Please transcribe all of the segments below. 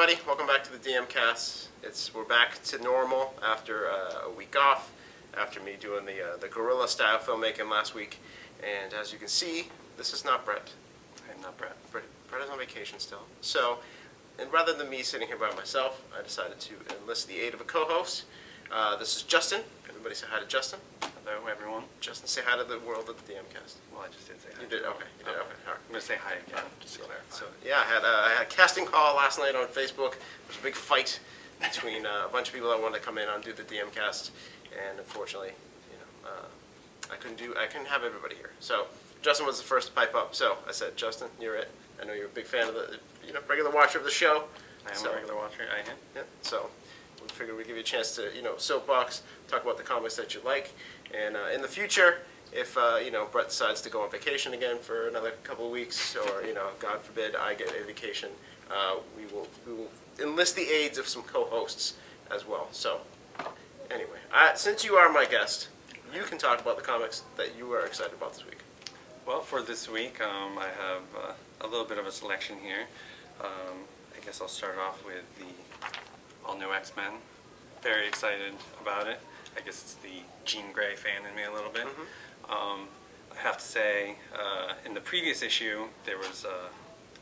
everybody. Welcome back to the DMCast. We're back to normal after a week off, after me doing the guerrilla style filmmaking last week. And as you can see, this is not Brett. I am not Brett. Brett is on vacation still. So, and rather than me sitting here by myself, I decided to enlist the aid of a co-host. This is Justin. Everybody say hi to Justin. Hello, everyone. Justin, say hi to the world of the DMCast. Well, I just did say hi. You did? Okay. You did? Okay. All right. I'm going to say hi again, just to clarify. So, yeah, I had a casting call last night on Facebook. There was a big fight between a bunch of people that wanted to come in and do the DMCast, and unfortunately, I couldn't have everybody here. So Justin was the first to pipe up. So I said, Justin, you're it. I know you're a big fan of the, regular watcher of the show. I am a regular watcher. I am. Yeah. So we figured we'd give you a chance to, soapbox, talk about the comics that you like, and in the future, if Brett decides to go on vacation again for another couple of weeks, or God forbid I get a vacation, we will enlist the aids of some co-hosts as well. So anyway, since you are my guest, you can talk about the comics that you are excited about this week. Well, for this week, I have a little bit of a selection here. I guess I'll start off with the all-new X-Men. Very excited about it. I guess it's the Jean Grey fan in me a little bit. I have to say, in the previous issue, there was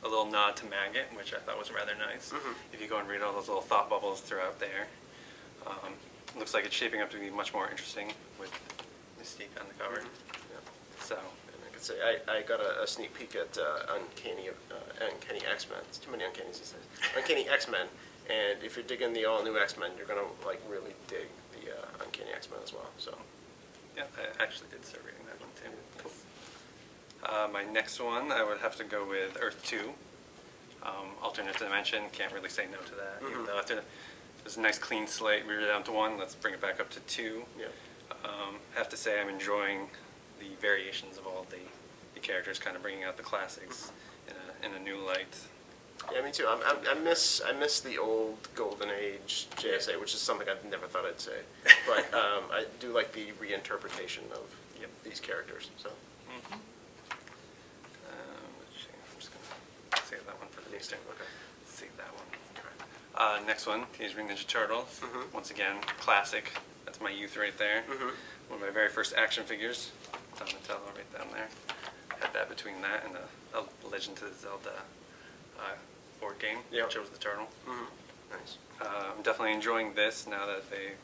a little nod to Maggot, which I thought was rather nice. If you go and read all those little thought bubbles throughout there, it looks like it's shaping up to be much more interesting with Mystique on the cover. So, and I could say I got a sneak peek at Uncanny X-Men. It's too many Uncannies these days. Uncanny X-Men, and if you're digging the all-new X-Men, you're gonna really dig the Uncanny X-Men as well. So, yeah, I actually did start reading that one too. Yes. My next one, I would have to go with Earth 2. Alternate dimension, can't really say no to that. Even though after there's a nice clean slate, we were down to 1, let's bring it back up to 2. Yeah. I have to say I'm enjoying the variations of all the characters, kind of bringing out the classics in a new light. Yeah, me too. I miss the old Golden Age JSA, which is something I've never thought I'd say. But I do like the reinterpretation of these characters. So. Let's see. I'm just gonna save that one for the next time. Okay. Save that one. Next one, Teenage Mutant Ninja Turtles. Once again, classic. That's my youth right there. One of my very first action figures. Donatello right down there. Had that between that and the Legend of Zelda board game. Chose the turtle. Nice. I'm definitely enjoying this now that they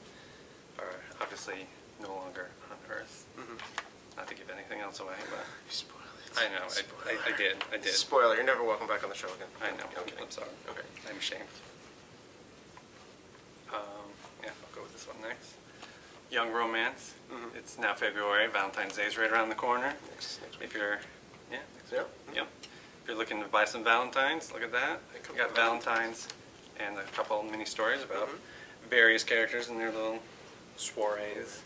are obviously no longer on Earth. Not to give anything else away, but You spoiled it. I know. I did. Spoiler. You're never welcome back on the show again. I know. Okay. I'm sorry. Okay. I'm ashamed. Yeah, I'll go with this one next. Young Romance. It's now February. Valentine's Day is right around the corner. Next week. If you're, next Yep. week. Yep. If you're looking to buy some Valentines, look at that. We got Valentines and a couple mini stories about various characters and their little soirees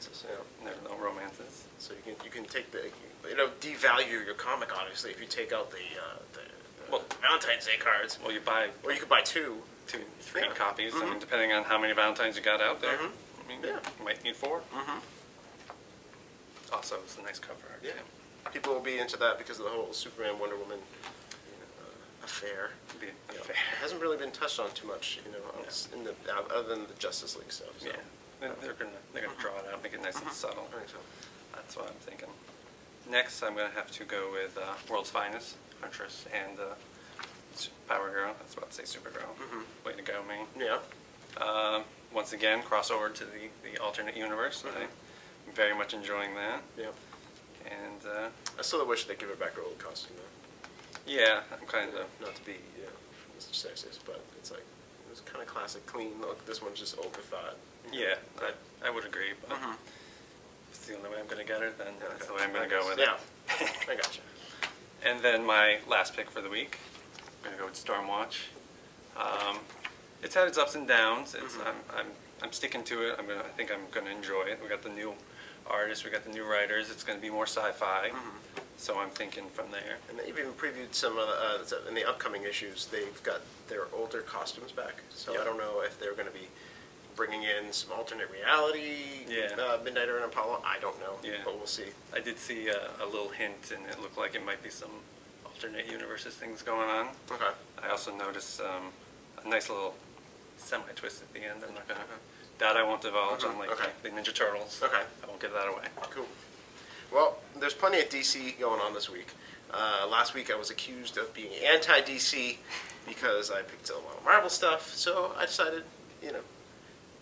and their little romances. So you can take devalue your comic obviously if you take out the Valentine's Day cards. Well, you could buy two. 2, 3 copies. I mean, depending on how many Valentines you got out there. I mean, you might need 4. Also, it's a nice cover art. Yeah. People will be into that because of the whole Superman Wonder Woman affair. It hasn't really been touched on too much, other than the Justice League stuff. So. Yeah, they're gonna draw it out, make it nice and subtle. I think so. That's what I'm thinking. Next, I'm gonna have to go with World's Finest, Huntress, and Power Girl. I was about to say Supergirl. Way to go, me. Yeah. Once again, crossover to the alternate universe. I'm very much enjoying that. Yeah. And I still wish they'd give her back her old costume though. Yeah, I'm kind of not to be Mr. Sexist, but it's like it was kind of classic, clean look. This one's just overthought. Yeah, I would agree. But if it's the only way I'm going to get her, then that's the way I'm going to go with it. Yeah, I gotcha. And then my last pick for the week, I'm going to go with Stormwatch. It's had its ups and downs. It's I'm sticking to it. I think I'm going to enjoy it. We got the new artists, we got the new writers. It's going to be more sci-fi. So I'm thinking from there. And they've even previewed some of in the upcoming issues. They've got their older costumes back. So I don't know if they're going to be bringing in some alternate reality. Midnighter and Apollo. I don't know. But we'll see. I did see a little hint, and it looked like it might be some alternate universes things going on. Okay. I also noticed a nice little semi-twist at the end. I'm not gonna. That I won't divulge. Unlike Okay. the Ninja Turtles. Okay. I won't give that away. Cool. Well, there's plenty of DC going on this week. Last week I was accused of being anti-DC because I picked a lot of Marvel stuff, so I decided,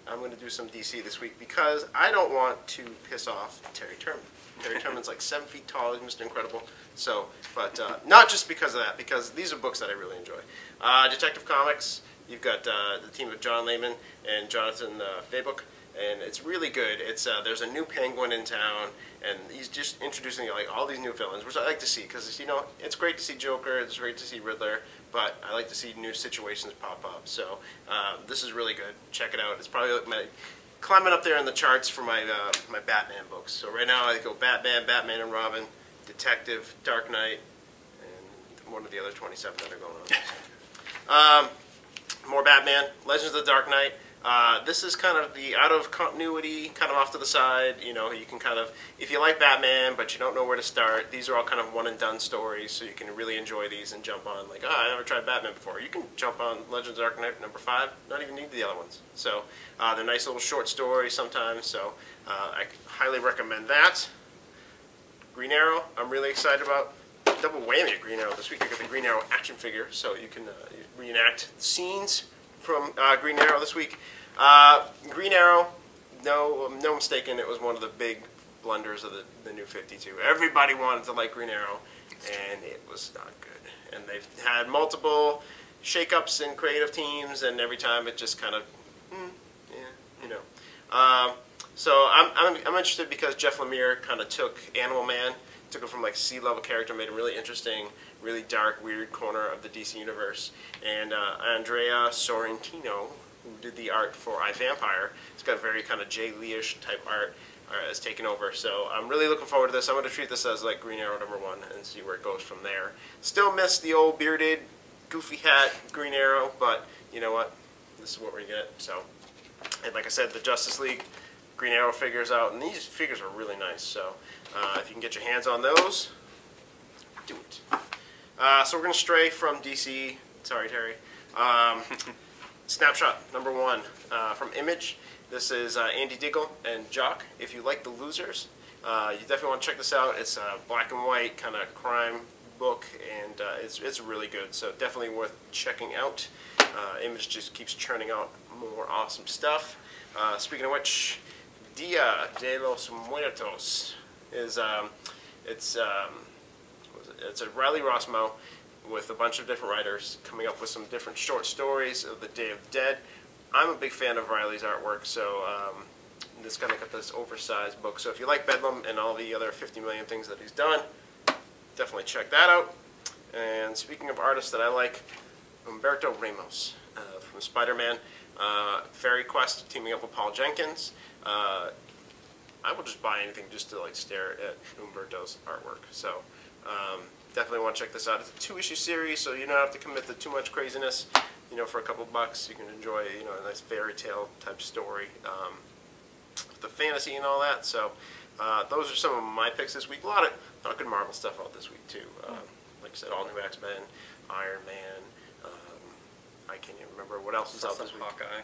I'm going to do some DC this week because I don't want to piss off Terry Turman. Terry Turman's like 7 feet tall, he's Mr. Incredible. So, but not just because of that, because these are books that I really enjoy. Detective Comics, you've got the team of John Layman and Jonathan Fabok. And it's really good. It's there's a new Penguin in town, and he's just introducing like all these new villains, which I like to see because it's great to see Joker, it's great to see Riddler, but I like to see new situations pop up. So this is really good. Check it out. It's probably like climbing up there in the charts for my my Batman books. So right now I go Batman, Batman and Robin, Detective, Dark Knight, and one of the other 27 that are going on. More Batman, Legends of the Dark Knight. This is kind of the out of continuity, kind of off to the side. You can kind of, if you like Batman but you don't know where to start, these are all kind of one and done stories, so you can really enjoy these and jump on like, I never tried Batman before. You can jump on Legends of the Dark Knight number 5, not even need the other ones. So they're nice little short stories sometimes, so I highly recommend that. Green Arrow, I'm really excited about. Double whammy of Green Arrow this week. I got the Green Arrow action figure, so you can reenact scenes from Green Arrow this week. Green Arrow, no mistaken, it was one of the big blunders of the New 52. Everybody wanted to like Green Arrow, and it was not good. And they've had multiple shakeups in creative teams, and every time it just kind of, So I'm interested because Jeff Lemire kind of took Animal Man, took him from like sea-level character, made him really interesting, really dark, weird corner of the DC universe. And Andrea Sorrentino, who did the art for I, Vampire, it's got very kind of Jay Lee-ish type art, has taken over. So I'm really looking forward to this. I'm going to treat this as like Green Arrow #1 and see where it goes from there. Still miss the old bearded, goofy hat Green Arrow, but you know what? This is what we're going to get. So, and like I said, the Justice League Green Arrow figures out, and these figures are really nice. So if you can get your hands on those, do it. So we're going to stray from DC. Sorry, Terry. Snapshot #1 from Image. This is Andy Diggle and Jock. If you like The Losers, you definitely want to check this out. It's a black and white kind of crime book, and it's really good. So definitely worth checking out. Image just keeps churning out more awesome stuff. Speaking of which, Dia de los Muertos is it's a Riley Rossmo with a bunch of different writers coming up with some different short stories of the Day of the Dead. I'm a big fan of Riley's artwork, so this kind of got this oversized book. So if you like Bedlam and all the other 50 million things that he's done, definitely check that out. And speaking of artists that I like, Humberto Ramos from Spider-Man, Fairy Quest teaming up with Paul Jenkins. I will just buy anything just to like stare at Humberto's artwork. So definitely want to check this out. It's a 2-issue series, so you don't have to commit to too much craziness. For a couple bucks, you can enjoy a nice fairy tale type story, the fantasy and all that. So those are some of my picks this week. A lot of good Marvel stuff out this week too. Like I said, all new X-Men, Iron Man. I can't even remember what else is out this week. Hawkeye.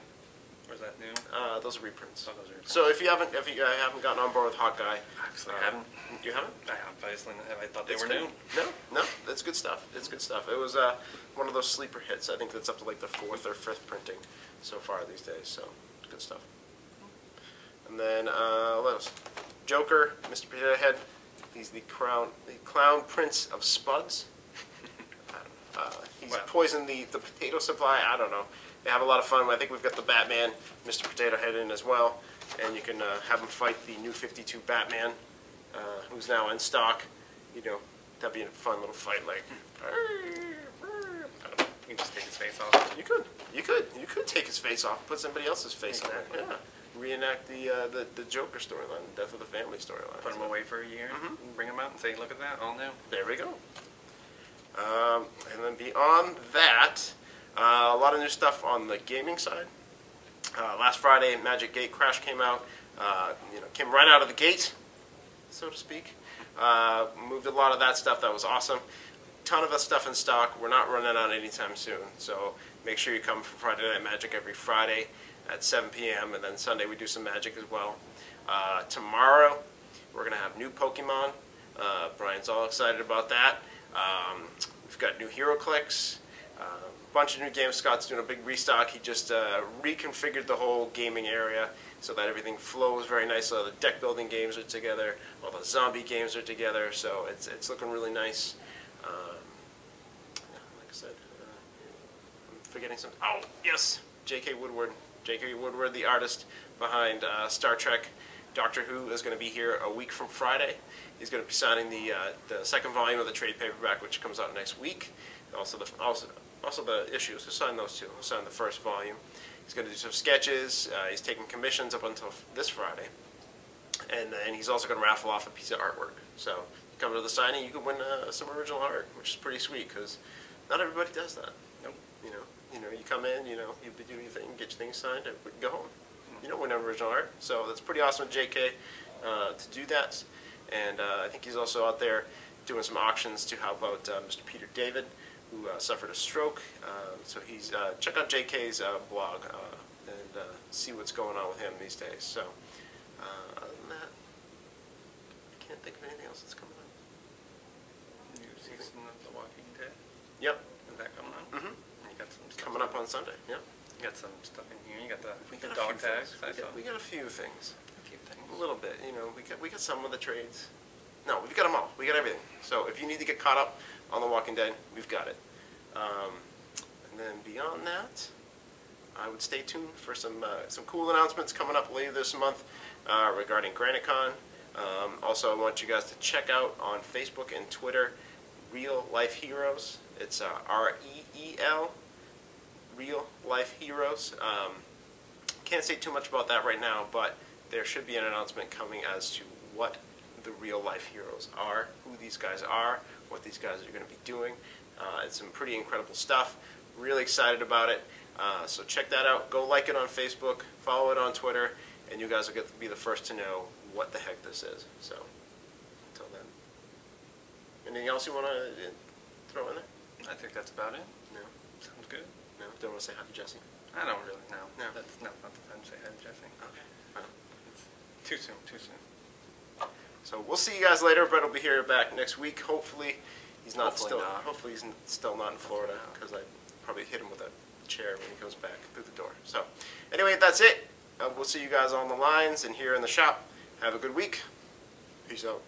Or is that new? Those are reprints. Oh, those are reprints. So if you haven't gotten on board with Hawkeye, Actually, I haven't. You haven't? I have. I thought they It's were good. new. No, it's good stuff. It's good stuff. It was one of those sleeper hits. I think that's up to like the 4th or 5th printing so far these days. So good stuff. And then what else? Joker, Mr. Potato Head. He's the clown prince of Spuds. He's poisoned the potato supply. I don't know. They have a lot of fun. I think we've got the Batman, Mr. Potato Head in as well, and you can have him fight the New 52 Batman, who's now in stock. That'd be a fun little fight. Like, I don't know. You can just take his face off. You could take his face off, put somebody else's face on it. Yeah. Reenact the Joker storyline, the Death of the Family storyline. Put him away for a year, and bring him out and say, look at that, all new. There we go. And then beyond that, a lot of new stuff on the gaming side. Last Friday, Magic Gate Crash came out. Came right out of the gate, so to speak. Moved a lot of that stuff. That was awesome. ton of stuff in stock. We're not running out anytime soon, so make sure you come for Friday Night Magic every Friday at 7 p.m. and then Sunday we do some Magic as well. Tomorrow we're going to have new Pokemon. Brian's all excited about that. We've got new Hero Clicks, a bunch of new games. Scott's doing a big restock. He just reconfigured the whole gaming area so that everything flows very nicely. All the deck building games are together, all the zombie games are together, so it's looking really nice. Like I said, I'm forgetting something. Oh, yes, J.K. Woodward. J.K. Woodward, the artist behind Star Trek. Doctor Who is going to be here a week from Friday. He's going to be signing the second volume of the trade paperback, which comes out next week. Also the issues. He'll sign those two. He'll sign the first volume. He's going to do some sketches. He's taking commissions up until this Friday. And he's also going to raffle off a piece of artwork. So you come to the signing, you can win some original art, which is pretty sweet because not everybody does that. Nope. You come in, you do your thing, get your things signed, and we can go home. You don't win original art, so that's pretty awesome of JK to do that. And I think he's also out there doing some auctions to help out Mr. Peter David, who suffered a stroke. So he's check out JK's blog and see what's going on with him these days. So other than that, I can't think of anything else that's coming up. New season of The Walking Dead. Yep. Is that coming on? Mm-hmm. You got some stuff Coming up on Sunday. Yep. You got some stuff in here. You got the A dog few tags. things. We got a few things. A few things. A little bit, we got some of the trades. No, we've got them all. We got everything. So if you need to get caught up on The Walking Dead, we've got it. And then beyond that, I would stay tuned for some cool announcements coming up later this month regarding GraniteCon. Also, I want you guys to check out on Facebook and Twitter Real Life Heroes. It's REEL, Real Life Heroes. Can't say too much about that right now, but there should be an announcement coming as to what the real life heroes are, who these guys are, what these guys are going to be doing. It's some pretty incredible stuff. Really excited about it. So check that out. Go like it on Facebook, follow it on Twitter, and you guys will get to be the first to know what the heck this is. So until then, anything else you want to throw in there? I think that's about it. No. Sounds good. No. Don't want to say hi to Jesse. I don't really know. No. That's not the time to say hi to Jesse. Okay. Well, Too soon. Too soon. so we'll see you guys later. Brett will be here back next week. Hopefully, he's not Hopefully still. not. Hopefully, he's still not in Florida because I probably hit him with a chair when he comes back through the door. So, anyway, that's it. We'll see you guys on the lines and here in the shop. Have a good week. Peace out.